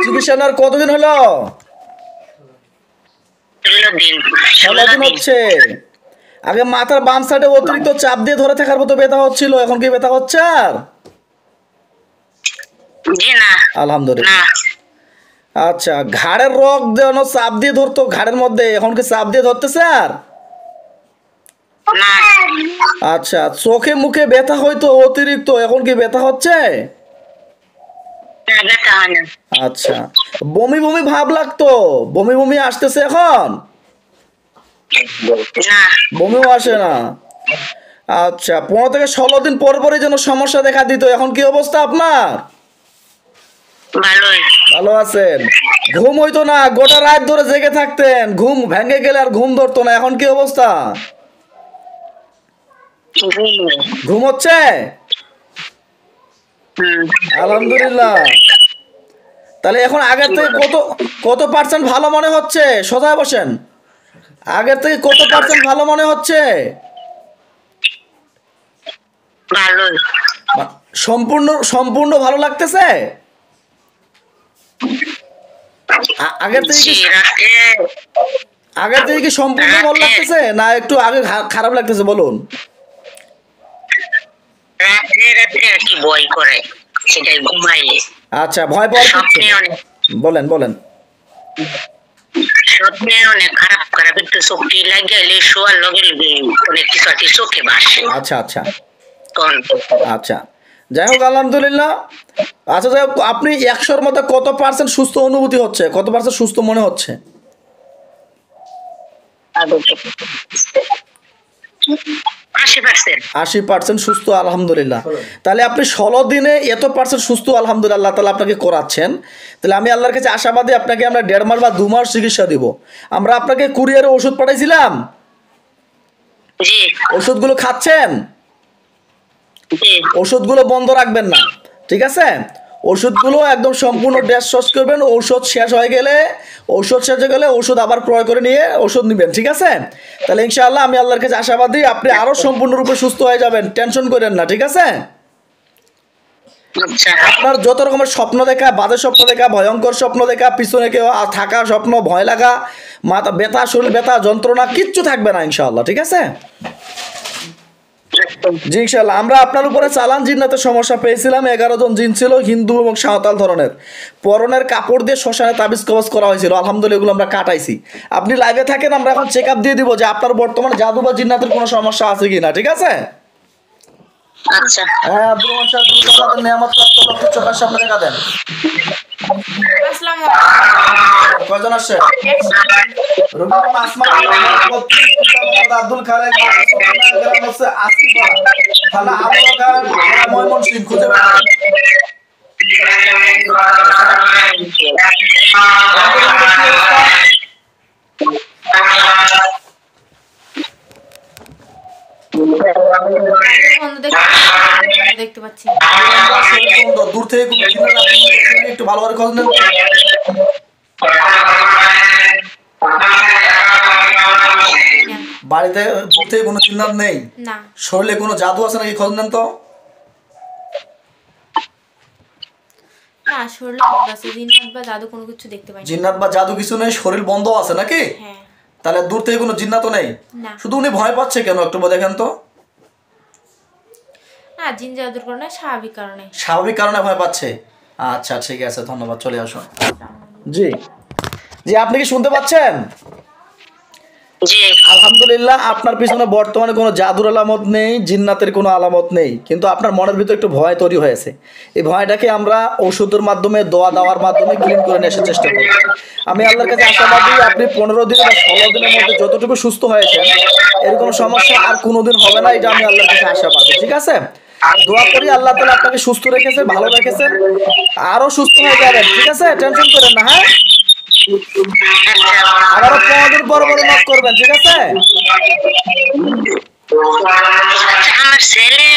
চিকিৎসা নেওয়ার কতদিন হলো? 16 দিন হচ্ছে। আগে মাথার বাম সাইডে অতিরিক্ত চাপ দিয়ে ধরে থাকার মতো ব্যথা হচ্ছিল, এখন কি ব্যথা হচ্ছে আর? জি না। আলহামদুলিল্লাহ। আচ্ছা, ঘাড়ের রগ যেন চাপ দিয়ে ধরতো ঘাড়ের মধ্যে, এখন কি চাপ দিয়ে ধরতেছে আর? না। আচ্ছা, চোখে মুখে ব্যথা হয়তো অতিরিক্ত, এখন কি ব্যথা হচ্ছে? ব্যথা হয় না। আচ্ছা, বমি বমি ভাব লাগতো, বমি বমি আসতেছে এখন? না। বমিও আসে না। আচ্ছা, 15 থেকে 16 দিন পর পরই যেন সমস্যা দেখা দিত, এখন কি অবস্থা আপনার? ভালোই। ভালো আছেন? ঘুম হইতো না, গোটা রাত ধরে জেগে থাকতেন, ঘুম ভেঙে গেলে আর ঘুম ধরতো না, এখন কি অবস্থা? ঘুম হচ্ছে? আলহামদুলিল্লাহ। তাহলে এখন আগের থেকে কত পার্সেন্ট ভালো মনে হচ্ছে? সোজায় বসেন। আগের থেকে কত পার্সেন্ট ভালো মনে হচ্ছে? ভালোই। সম্পূর্ণ সম্পূর্ণ ভালো লাগতেছে? আগের থেকে কি সম্পূর্ণ ভালো লাগতেছে না একটু আগে খারাপ লাগতেছে বলুন? রাত্রে কি ভয় করে সেটাই ঘুমাইলে। আচ্ছা, ভয় পাওয়ার কিছু বলেন বলেন। স্বপ্নে অনেক খারাপ খারাপ একটু চোখটি লাগিয়ে শোয়ার লগে লগে অনেক কিছু আর কি চোখে ভাসে। আচ্ছা আচ্ছা আচ্ছা, যাই হোক আলহামদুলিল্লাহ। আচ্ছা, যাই হোক, আপনি 100-র মধ্যে কত পার্সেন্ট সুস্থ অনুভূতি হচ্ছে, কত পার্সেন্ট সুস্থ মনে হচ্ছে? 80% সুস্থ, আলহামদুলিল্লাহ। তাহলে আপনি 16 দিনে এত পার্সেন্ট সুস্থ, আলহামদুলিল্লাহ, তাহলে আপনাকে করাচ্ছেন। তাহলে আমি আল্লাহর কাছে আশাবাদী, আপনাকে আমরা 1.5 মাস বা 2 মাস চিকিৎসা দিব। আমরা আপনাকে কুরিয়ারে ওষুধ পাঠাইছিলাম, ওষুধগুলো খাচ্ছেন? ওষুধগুলো বন্ধ রাখবেন না, ঠিক আছে? ওষুধগুলো একদম সম্পূর্ণ ডেজ শেষ করবেন। ঔষধ শেষ হয়ে গেলে ওষুধ আবার ক্রয় করে নিয়ে ওষুধ নেবেন, ঠিক আছে? তাহলে ইনশাআল্লাহ আমি আল্লাহর কাছে আশাবাদী আপনি আরো সম্পূর্ণরূপে সুস্থ হয়ে যাবেন, টেনশন করেন না, ঠিক আছে? আপনার যত রকমের স্বপ্ন দেখা, বাজে স্বপ্ন দেখা, ভয়ঙ্কর স্বপ্ন দেখা, পিছনে কেউ থাকা স্বপ্ন, ভয় লাগা, মাথা ব্যথা, শরীর ব্যথা, যন্ত্রণা কিচ্ছু থাকবে না ইনশাআল্লাহ, ঠিক আছে? জি ইনশাআল্লাহ। আমরা আপনার উপরে চালান জিন্নাতের সমস্যা পেয়েছিলাম, 11 জন জিন ছিল, হিন্দু এবং সাঁওতাল ধরনের। পরনের কাপড় দিয়ে শ্মশানে তাবিজ কবজ করা হয়েছিল, আলহামদুলিল্লাহ এগুলো আমরা কাটাইছি। আপনি লাইভে থাকেন, আমরা এখন চেক আপ দিয়ে দিব যে আপনার বর্তমানে জাদু বা জিন্নাতের কোনো সমস্যা আছে কিনা, ঠিক আছে? আচ্ছা। হ্যাঁ, আব্দুল রহমান সাহেব, আপনাদের নিয়ামত প্রাপ্ত লোক চোখের সামনে দেখা দেন। আসসালামু আলাইকুম। কয়জন আসছে? রবীন্দ্র আসমা আব্দুল খালেক গ্রাম হচ্ছে আসিপাড়া, থানা আবুলগার, জেলা ময়মনসিংহ, খুঁজে বের করেন। দেখতে পাচ্ছি দূর থেকে একটু ভালো করে খোঁজ নেন। বাড়িতে দূর থেকে কোনো জিন্নাত নেই? না। শরীরে কোনো জাদু আছে নাকি, খোঁজ নেন তো। না, শরীরে বন্ধ আছে, জিন্নাত বা জাদু কোনো কিছু দেখতে পাই না। জিন্নাত বা জাদু কিছু নেই, শরীর বন্ধ আছে নাকি? হ্যাঁ। তাহলে দূর থেকে কোনো জিন্নাতও নেই? না। শুধু উনি ভয় পাচ্ছে কেন একটু দেখেন তো। না, জিন জাদুর কারণে, স্বাভাবিক কারণে। স্বাভাবিক কারণে ভয় পাচ্ছে। আচ্ছা ঠিক আছে, ধন্যবাদ, চলে আসুন। জি জি, আপনি কি শুনতে পাচ্ছেন? জি আলহামদুলিল্লাহ, আপনার পিছনে বর্তমানে কোনো জাদুর আলামত নেই, জিন্নাতের কোনো আলামত নেই, কিন্তু আপনার মনের ভিতরে একটু ভয় তৈরি হয়েছে। এই ভয়টাকে আমরা ওষুধের মাধ্যমে, দোয়া দেওয়ার মাধ্যমে ক্লিন করে নিয়ে আসার চেষ্টা করি। আমি আল্লাহর কাছে আশাবাদী আপনি 15 দিন বা 16 দিনের মধ্যে যতটুকু সুস্থ হয়েছেন, এরকম সমস্যা আর কোনোদিন হবে না, এটা আমি আল্লাহর কাছে আশাবাদী, ঠিক আছে? দোয়া করি আল্লাহ তাআলা আপনাকে সুস্থ রেখেছে, ভালো রেখেছেন, আরো সুস্থ হয়ে যাবেন, ঠিক আছে? টেনশন করেন না। হ্যাঁ, আবারও 15 দিন পর নক করবেন, ঠিক আছে? আমার ছেলে